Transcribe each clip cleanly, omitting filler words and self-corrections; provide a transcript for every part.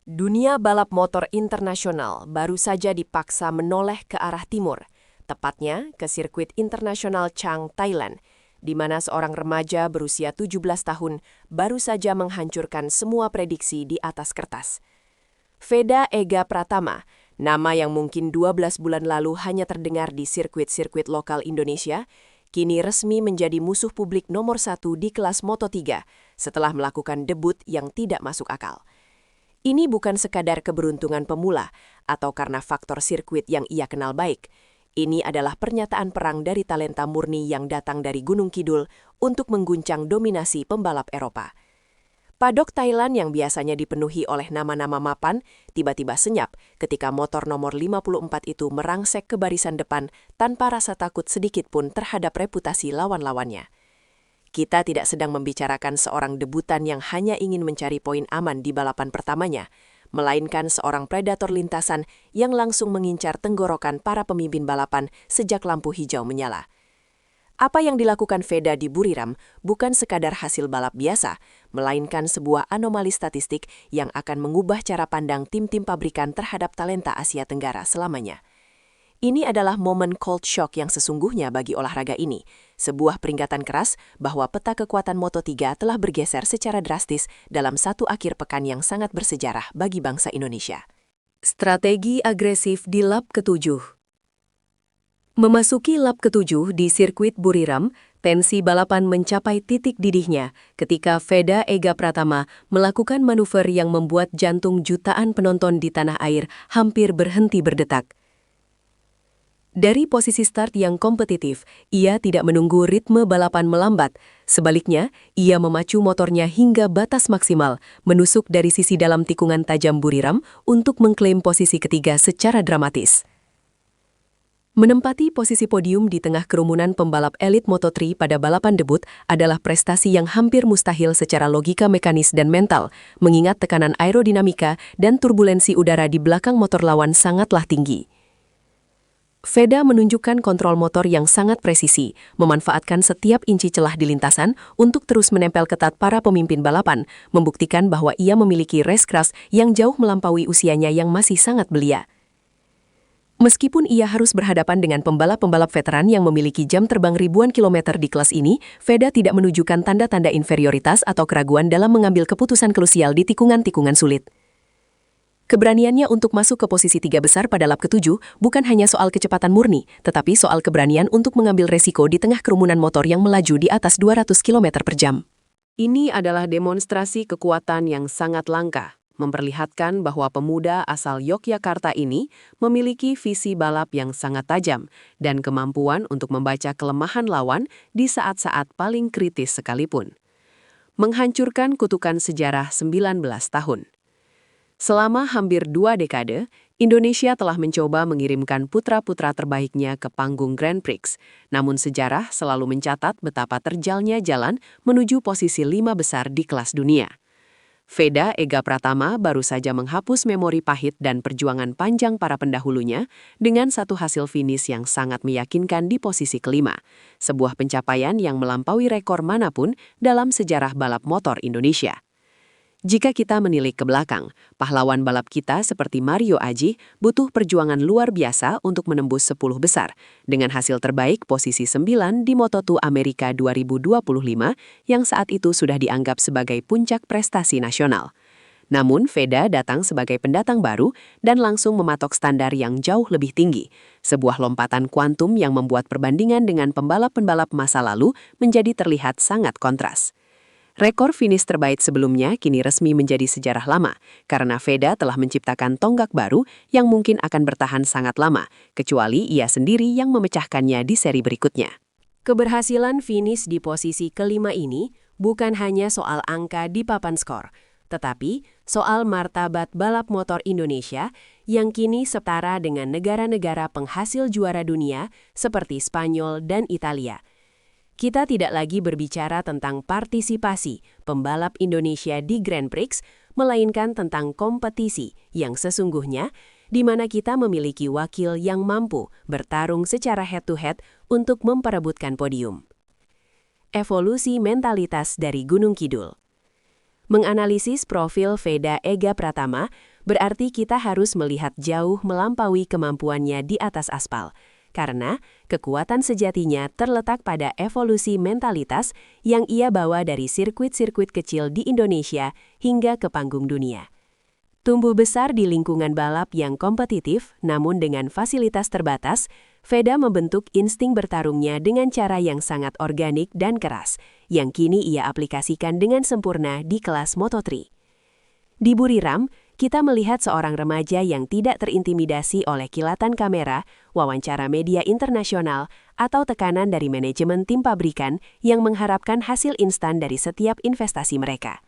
Dunia balap motor internasional baru saja dipaksa menoleh ke arah timur, tepatnya ke sirkuit internasional Chang, Thailand, di mana seorang remaja berusia 17 tahun baru saja menghancurkan semua prediksi di atas kertas. Veda Ega Pratama, nama yang mungkin 12 bulan lalu hanya terdengar di sirkuit-sirkuit lokal Indonesia, kini resmi menjadi musuh publik nomor 1 di kelas Moto3 setelah melakukan debut yang tidak masuk akal. Ini bukan sekadar keberuntungan pemula atau karena faktor sirkuit yang ia kenal baik. Ini adalah pernyataan perang dari talenta murni yang datang dari Gunung Kidul untuk mengguncang dominasi pembalap Eropa. Padok Thailand yang biasanya dipenuhi oleh nama-nama mapan, tiba-tiba senyap ketika motor nomor 54 itu merangsek ke barisan depan tanpa rasa takut sedikit pun terhadap reputasi lawan-lawannya. Kita tidak sedang membicarakan seorang debutan yang hanya ingin mencari poin aman di balapan pertamanya, melainkan seorang predator lintasan yang langsung mengincar tenggorokan para pemimpin balapan sejak lampu hijau menyala. Apa yang dilakukan Veda di Buriram bukan sekadar hasil balap biasa, melainkan sebuah anomali statistik yang akan mengubah cara pandang tim-tim pabrikan terhadap talenta Asia Tenggara selamanya. Ini adalah momen cold shock yang sesungguhnya bagi olahraga ini, sebuah peringatan keras bahwa peta kekuatan Moto3 telah bergeser secara drastis dalam satu akhir pekan yang sangat bersejarah bagi bangsa Indonesia. Strategi agresif di lap ke-7. Memasuki lap ke-7 di sirkuit Buriram, tensi balapan mencapai titik didihnya ketika Veda Ega Pratama melakukan manuver yang membuat jantung jutaan penonton di tanah air hampir berhenti berdetak. Dari posisi start yang kompetitif, ia tidak menunggu ritme balapan melambat. Sebaliknya, ia memacu motornya hingga batas maksimal, menusuk dari sisi dalam tikungan tajam Buriram untuk mengklaim posisi ketiga secara dramatis. Menempati posisi podium di tengah kerumunan pembalap elit Moto3 pada balapan debut adalah prestasi yang hampir mustahil secara logika mekanis dan mental, mengingat tekanan aerodinamika dan turbulensi udara di belakang motor lawan sangatlah tinggi. Veda menunjukkan kontrol motor yang sangat presisi, memanfaatkan setiap inci celah di lintasan untuk terus menempel ketat para pemimpin balapan, membuktikan bahwa ia memiliki race craft yang jauh melampaui usianya yang masih sangat belia. Meskipun ia harus berhadapan dengan pembalap-pembalap veteran yang memiliki jam terbang ribuan kilometer di kelas ini, Veda tidak menunjukkan tanda-tanda inferioritas atau keraguan dalam mengambil keputusan krusial di tikungan-tikungan sulit. Keberaniannya untuk masuk ke posisi 3 besar pada lap ke-7 bukan hanya soal kecepatan murni, tetapi soal keberanian untuk mengambil resiko di tengah kerumunan motor yang melaju di atas 200 km per jam. Ini adalah demonstrasi kekuatan yang sangat langka, memperlihatkan bahwa pemuda asal Yogyakarta ini memiliki visi balap yang sangat tajam dan kemampuan untuk membaca kelemahan lawan di saat-saat paling kritis sekalipun. Menghancurkan kutukan sejarah 19 tahun. Selama hampir 2 dekade, Indonesia telah mencoba mengirimkan putra-putra terbaiknya ke panggung Grand Prix, namun sejarah selalu mencatat betapa terjalnya jalan menuju posisi 5 besar di kelas dunia. Veda Ega Pratama baru saja menghapus memori pahit dan perjuangan panjang para pendahulunya dengan satu hasil finish yang sangat meyakinkan di posisi kelima, sebuah pencapaian yang melampaui rekor manapun dalam sejarah balap motor Indonesia. Jika kita menilik ke belakang, pahlawan balap kita seperti Mario Aji butuh perjuangan luar biasa untuk menembus 10 besar, dengan hasil terbaik posisi 9 di Moto2 Amerika 2025 yang saat itu sudah dianggap sebagai puncak prestasi nasional. Namun, Veda datang sebagai pendatang baru dan langsung mematok standar yang jauh lebih tinggi, sebuah lompatan kuantum yang membuat perbandingan dengan pembalap-pembalap masa lalu menjadi terlihat sangat kontras. Rekor finish terbaik sebelumnya kini resmi menjadi sejarah lama, karena Veda telah menciptakan tonggak baru yang mungkin akan bertahan sangat lama, kecuali ia sendiri yang memecahkannya di seri berikutnya. Keberhasilan finish di posisi kelima ini bukan hanya soal angka di papan skor, tetapi soal martabat balap motor Indonesia yang kini setara dengan negara-negara penghasil juara dunia seperti Spanyol dan Italia. Kita tidak lagi berbicara tentang partisipasi pembalap Indonesia di Grand Prix, melainkan tentang kompetisi yang sesungguhnya di mana kita memiliki wakil yang mampu bertarung secara head-to-head untuk memperebutkan podium. Evolusi mentalitas dari Gunung Kidul. Menganalisis profil Veda Ega Pratama, Berarti kita harus melihat jauh melampaui kemampuannya di atas aspal. Karena kekuatan sejatinya terletak pada evolusi mentalitas yang ia bawa dari sirkuit-sirkuit kecil di Indonesia hingga ke panggung dunia. Tumbuh besar di lingkungan balap yang kompetitif, namun dengan fasilitas terbatas, Veda membentuk insting bertarungnya dengan cara yang sangat organik dan keras, yang kini ia aplikasikan dengan sempurna di kelas Moto3. Di Buriram, kita melihat seorang remaja yang tidak terintimidasi oleh kilatan kamera, wawancara media internasional, atau tekanan dari manajemen tim pabrikan yang mengharapkan hasil instan dari setiap investasi mereka.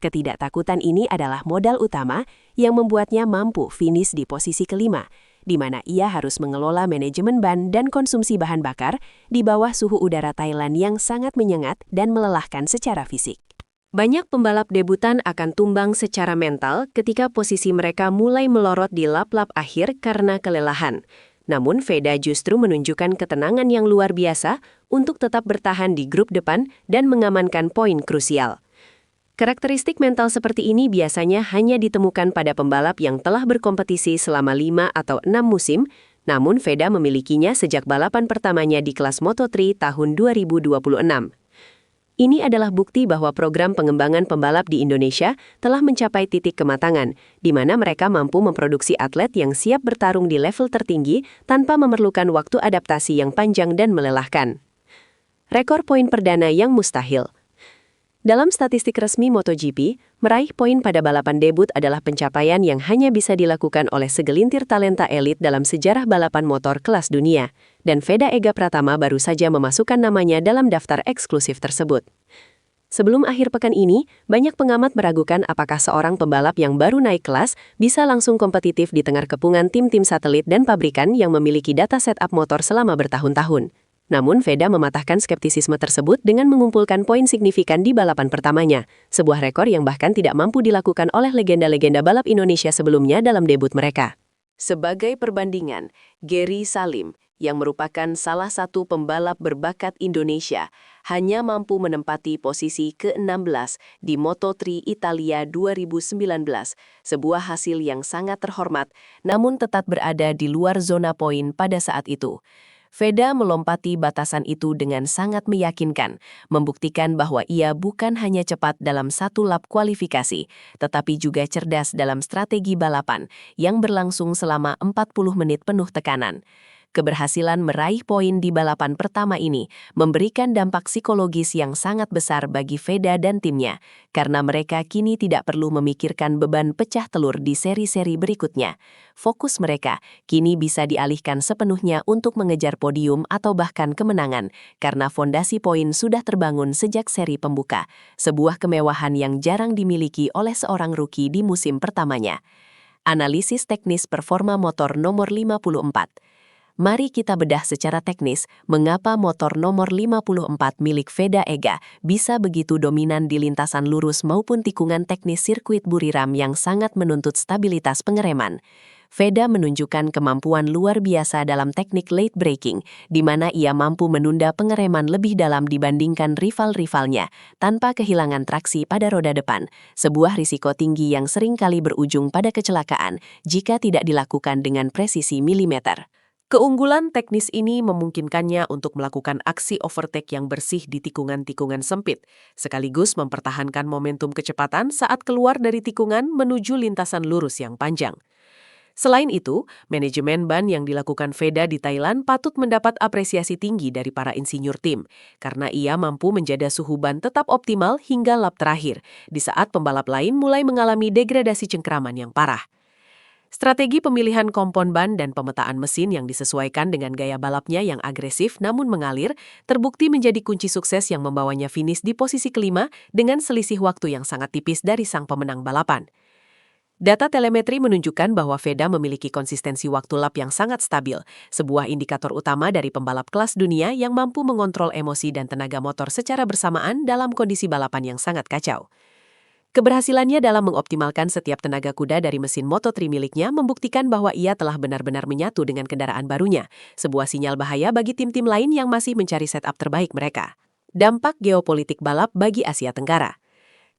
Ketidaktakutan ini adalah modal utama yang membuatnya mampu finish di posisi kelima, di mana ia harus mengelola manajemen ban dan konsumsi bahan bakar di bawah suhu udara Thailand yang sangat menyengat dan melelahkan secara fisik. Banyak pembalap debutan akan tumbang secara mental ketika posisi mereka mulai melorot di lap-lap akhir karena kelelahan. Namun Veda justru menunjukkan ketenangan yang luar biasa untuk tetap bertahan di grup depan dan mengamankan poin krusial. Karakteristik mental seperti ini biasanya hanya ditemukan pada pembalap yang telah berkompetisi selama 5 atau 6 musim, namun Veda memilikinya sejak balapan pertamanya di kelas Moto3 tahun 2026. Ini adalah bukti bahwa program pengembangan pembalap di Indonesia telah mencapai titik kematangan, di mana mereka mampu memproduksi atlet yang siap bertarung di level tertinggi tanpa memerlukan waktu adaptasi yang panjang dan melelahkan. Rekor poin perdana yang mustahil. Dalam statistik resmi MotoGP, meraih poin pada balapan debut adalah pencapaian yang hanya bisa dilakukan oleh segelintir talenta elit dalam sejarah balapan motor kelas dunia, dan Veda Ega Pratama baru saja memasukkan namanya dalam daftar eksklusif tersebut. Sebelum akhir pekan ini, banyak pengamat meragukan apakah seorang pembalap yang baru naik kelas bisa langsung kompetitif di tengah kepungan tim-tim satelit dan pabrikan yang memiliki data setup motor selama bertahun-tahun. Namun Veda mematahkan skeptisisme tersebut dengan mengumpulkan poin signifikan di balapan pertamanya, sebuah rekor yang bahkan tidak mampu dilakukan oleh legenda-legenda balap Indonesia sebelumnya dalam debut mereka. Sebagai perbandingan, Gary Salim, yang merupakan salah satu pembalap berbakat Indonesia, hanya mampu menempati posisi ke-16 di Moto3 Italia 2019, sebuah hasil yang sangat terhormat, namun tetap berada di luar zona poin pada saat itu. Veda melompati batasan itu dengan sangat meyakinkan, membuktikan bahwa ia bukan hanya cepat dalam satu lap kualifikasi, tetapi juga cerdas dalam strategi balapan yang berlangsung selama 40 menit penuh tekanan. Keberhasilan meraih poin di balapan pertama ini memberikan dampak psikologis yang sangat besar bagi Veda dan timnya, karena mereka kini tidak perlu memikirkan beban pecah telur di seri-seri berikutnya. Fokus mereka kini bisa dialihkan sepenuhnya untuk mengejar podium atau bahkan kemenangan, karena fondasi poin sudah terbangun sejak seri pembuka, sebuah kemewahan yang jarang dimiliki oleh seorang rookie di musim pertamanya. Analisis teknis performa motor nomor 54. Mari kita bedah secara teknis mengapa motor nomor 54 milik Veda Ega bisa begitu dominan di lintasan lurus maupun tikungan teknis sirkuit Buriram yang sangat menuntut stabilitas pengereman. Veda menunjukkan kemampuan luar biasa dalam teknik late braking, di mana ia mampu menunda pengereman lebih dalam dibandingkan rival-rivalnya, tanpa kehilangan traksi pada roda depan, sebuah risiko tinggi yang seringkali berujung pada kecelakaan jika tidak dilakukan dengan presisi milimeter. Keunggulan teknis ini memungkinkannya untuk melakukan aksi overtake yang bersih di tikungan-tikungan sempit, sekaligus mempertahankan momentum kecepatan saat keluar dari tikungan menuju lintasan lurus yang panjang. Selain itu, manajemen ban yang dilakukan Veda di Thailand patut mendapat apresiasi tinggi dari para insinyur tim, karena ia mampu menjaga suhu ban tetap optimal hingga lap terakhir, di saat pembalap lain mulai mengalami degradasi cengkeraman yang parah. Strategi pemilihan kompon ban dan pemetaan mesin yang disesuaikan dengan gaya balapnya yang agresif namun mengalir, terbukti menjadi kunci sukses yang membawanya finish di posisi kelima dengan selisih waktu yang sangat tipis dari sang pemenang balapan. Data telemetri menunjukkan bahwa Veda memiliki konsistensi waktu lap yang sangat stabil, sebuah indikator utama dari pembalap kelas dunia yang mampu mengontrol emosi dan tenaga motor secara bersamaan dalam kondisi balapan yang sangat kacau. Keberhasilannya dalam mengoptimalkan setiap tenaga kuda dari mesin Moto3 miliknya membuktikan bahwa ia telah benar-benar menyatu dengan kendaraan barunya, sebuah sinyal bahaya bagi tim-tim lain yang masih mencari setup terbaik mereka. Dampak geopolitik balap bagi Asia Tenggara.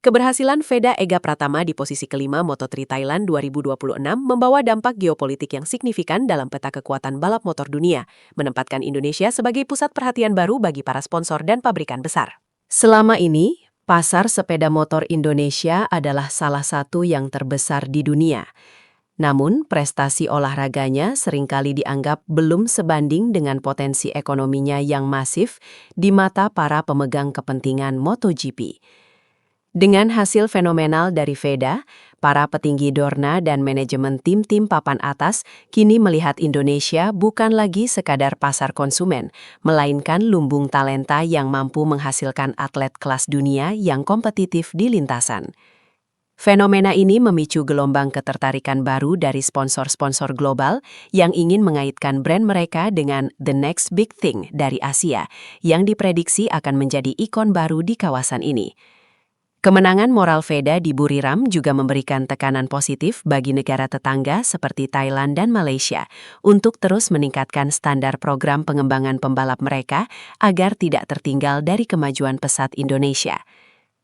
Keberhasilan Veda Ega Pratama di posisi kelima Moto3 Thailand 2026 membawa dampak geopolitik yang signifikan dalam peta kekuatan balap motor dunia, menempatkan Indonesia sebagai pusat perhatian baru bagi para sponsor dan pabrikan besar. Selama ini, pasar sepeda motor Indonesia adalah salah satu yang terbesar di dunia. Namun, prestasi olahraganya seringkali dianggap belum sebanding dengan potensi ekonominya yang masif di mata para pemegang kepentingan MotoGP. Dengan hasil fenomenal dari Veda, para petinggi Dorna dan manajemen tim-tim papan atas kini melihat Indonesia bukan lagi sekadar pasar konsumen, melainkan lumbung talenta yang mampu menghasilkan atlet kelas dunia yang kompetitif di lintasan. Fenomena ini memicu gelombang ketertarikan baru dari sponsor-sponsor global yang ingin mengaitkan brand mereka dengan the next big thing dari Asia, yang diprediksi akan menjadi ikon baru di kawasan ini. Kemenangan moral Veda di Buriram juga memberikan tekanan positif bagi negara tetangga seperti Thailand dan Malaysia untuk terus meningkatkan standar program pengembangan pembalap mereka agar tidak tertinggal dari kemajuan pesat Indonesia.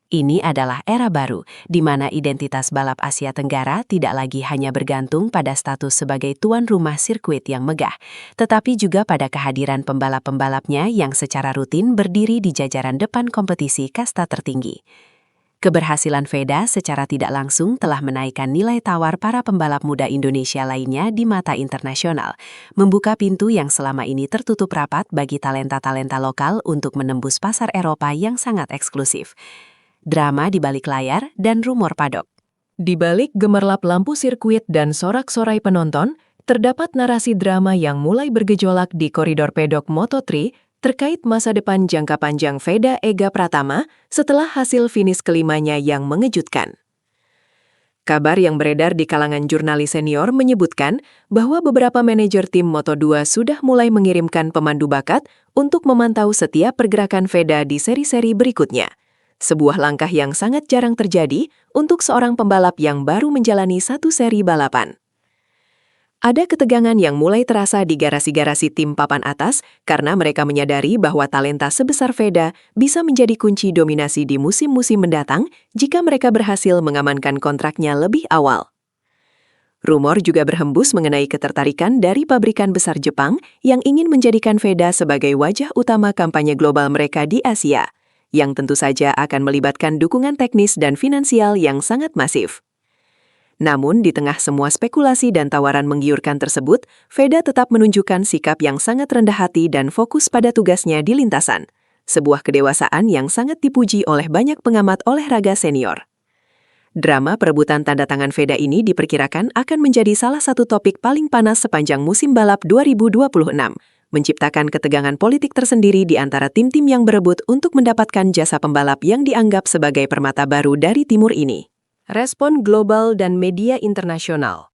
Ini adalah era baru, di mana identitas balap Asia Tenggara tidak lagi hanya bergantung pada status sebagai tuan rumah sirkuit yang megah, tetapi juga pada kehadiran pembalap-pembalapnya yang secara rutin berdiri di jajaran depan kompetisi kasta tertinggi. Keberhasilan Veda secara tidak langsung telah menaikkan nilai tawar para pembalap muda Indonesia lainnya di mata internasional, membuka pintu yang selama ini tertutup rapat bagi talenta-talenta lokal untuk menembus pasar Eropa yang sangat eksklusif. Drama di balik layar dan rumor padok. Di balik gemerlap lampu sirkuit dan sorak-sorai penonton, terdapat narasi drama yang mulai bergejolak di koridor pedok Moto3 terkait masa depan jangka panjang Veda Ega Pratama setelah hasil finish kelimanya yang mengejutkan. Kabar yang beredar di kalangan jurnalis senior menyebutkan bahwa beberapa manajer tim Moto2 sudah mulai mengirimkan pemandu bakat untuk memantau setiap pergerakan Veda di seri-seri berikutnya. Sebuah langkah yang sangat jarang terjadi untuk seorang pembalap yang baru menjalani satu seri balapan. Ada ketegangan yang mulai terasa di garasi-garasi tim papan atas karena mereka menyadari bahwa talenta sebesar Veda bisa menjadi kunci dominasi di musim-musim mendatang jika mereka berhasil mengamankan kontraknya lebih awal. Rumor juga berhembus mengenai ketertarikan dari pabrikan besar Jepang yang ingin menjadikan Veda sebagai wajah utama kampanye global mereka di Asia, yang tentu saja akan melibatkan dukungan teknis dan finansial yang sangat masif. Namun, di tengah semua spekulasi dan tawaran menggiurkan tersebut, Veda tetap menunjukkan sikap yang sangat rendah hati dan fokus pada tugasnya di lintasan. Sebuah kedewasaan yang sangat dipuji oleh banyak pengamat olahraga senior. Drama perebutan tanda tangan Veda ini diperkirakan akan menjadi salah satu topik paling panas sepanjang musim balap 2026, menciptakan ketegangan politik tersendiri di antara tim-tim yang berebut untuk mendapatkan jasa pembalap yang dianggap sebagai permata baru dari timur ini. Respon global dan media internasional.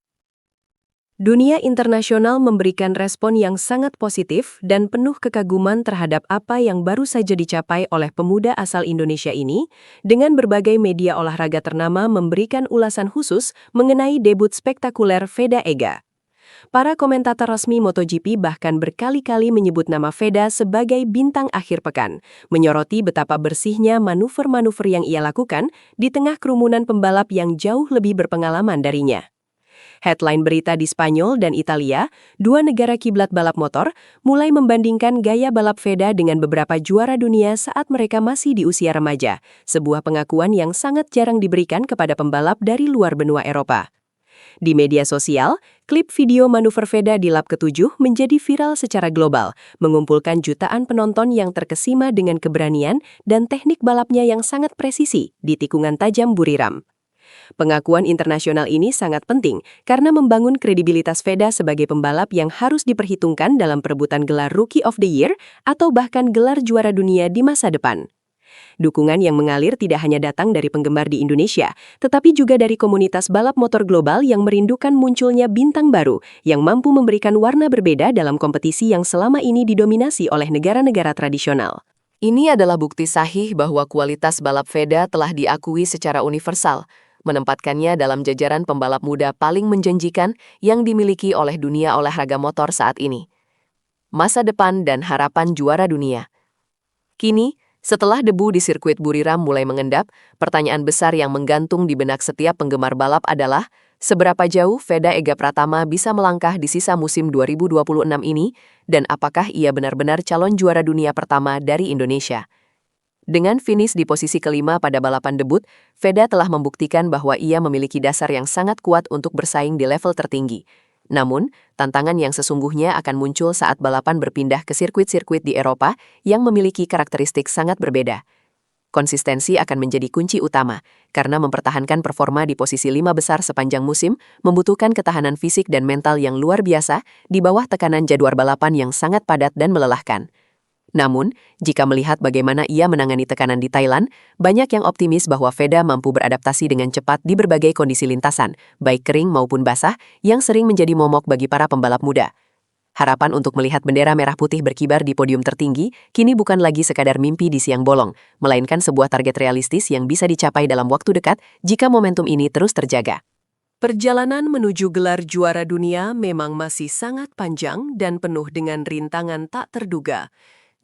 Dunia internasional memberikan respon yang sangat positif dan penuh kekaguman terhadap apa yang baru saja dicapai oleh pemuda asal Indonesia ini, dengan berbagai media olahraga ternama memberikan ulasan khusus mengenai debut spektakuler Veda Ega. Para komentator resmi MotoGP bahkan berkali-kali menyebut nama Veda sebagai bintang akhir pekan, menyoroti betapa bersihnya manuver-manuver yang ia lakukan di tengah kerumunan pembalap yang jauh lebih berpengalaman darinya. Headline berita di Spanyol dan Italia, dua negara kiblat balap motor, mulai membandingkan gaya balap Veda dengan beberapa juara dunia saat mereka masih di usia remaja, sebuah pengakuan yang sangat jarang diberikan kepada pembalap dari luar benua Eropa. Di media sosial, klip video manuver Veda di lap ke-7 menjadi viral secara global, mengumpulkan jutaan penonton yang terkesima dengan keberanian dan teknik balapnya yang sangat presisi di tikungan tajam Buriram. Pengakuan internasional ini sangat penting karena membangun kredibilitas Veda sebagai pembalap yang harus diperhitungkan dalam perebutan gelar Rookie of the Year atau bahkan gelar juara dunia di masa depan. Dukungan yang mengalir tidak hanya datang dari penggemar di Indonesia, tetapi juga dari komunitas balap motor global yang merindukan munculnya bintang baru yang mampu memberikan warna berbeda dalam kompetisi yang selama ini didominasi oleh negara-negara tradisional. Ini adalah bukti sahih bahwa kualitas balap Veda telah diakui secara universal, menempatkannya dalam jajaran pembalap muda paling menjanjikan yang dimiliki oleh dunia olahraga motor saat ini. Masa depan dan harapan juara dunia. Kini, Setelah debu di sirkuit Buriram mulai mengendap, pertanyaan besar yang menggantung di benak setiap penggemar balap adalah, seberapa jauh Veda Ega Pratama bisa melangkah di sisa musim 2026 ini, dan apakah ia benar-benar calon juara dunia pertama dari Indonesia? Dengan finish di posisi kelima pada balapan debut, Veda telah membuktikan bahwa ia memiliki dasar yang sangat kuat untuk bersaing di level tertinggi. Namun, tantangan yang sesungguhnya akan muncul saat balapan berpindah ke sirkuit-sirkuit di Eropa yang memiliki karakteristik sangat berbeda. Konsistensi akan menjadi kunci utama, karena mempertahankan performa di posisi 5 besar sepanjang musim membutuhkan ketahanan fisik dan mental yang luar biasa di bawah tekanan jadwal balapan yang sangat padat dan melelahkan. Namun, jika melihat bagaimana ia menangani tekanan di Thailand, banyak yang optimis bahwa Veda mampu beradaptasi dengan cepat di berbagai kondisi lintasan, baik kering maupun basah, yang sering menjadi momok bagi para pembalap muda. Harapan untuk melihat bendera merah putih berkibar di podium tertinggi kini bukan lagi sekadar mimpi di siang bolong, melainkan sebuah target realistis yang bisa dicapai dalam waktu dekat jika momentum ini terus terjaga. Perjalanan menuju gelar juara dunia memang masih sangat panjang dan penuh dengan rintangan tak terduga.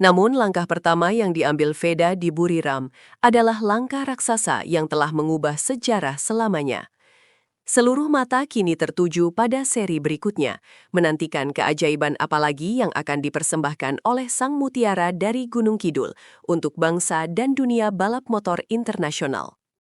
Namun langkah pertama yang diambil Veda di Buriram adalah langkah raksasa yang telah mengubah sejarah selamanya. Seluruh mata kini tertuju pada seri berikutnya, menantikan keajaiban apalagi yang akan dipersembahkan oleh Sang Mutiara dari Gunung Kidul untuk bangsa dan dunia balap motor internasional.